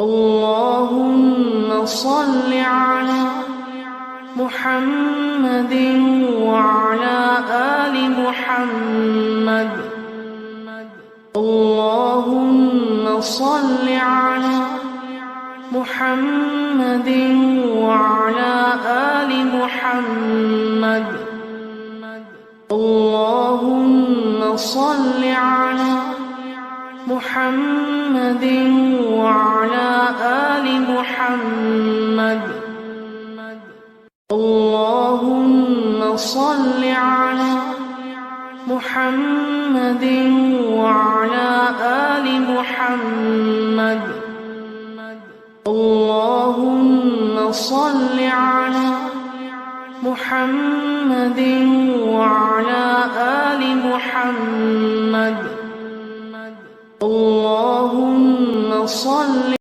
اللهم صل على محمد وعلى آل محمد. اللهم صل على محمد وعلى آل محمد. اللهم صل على محمد وعلى آل محمد. اللهم صل على محمد وعلى آل محمد. اللهم صل على محمد وعلى آل محمد. اللهم صل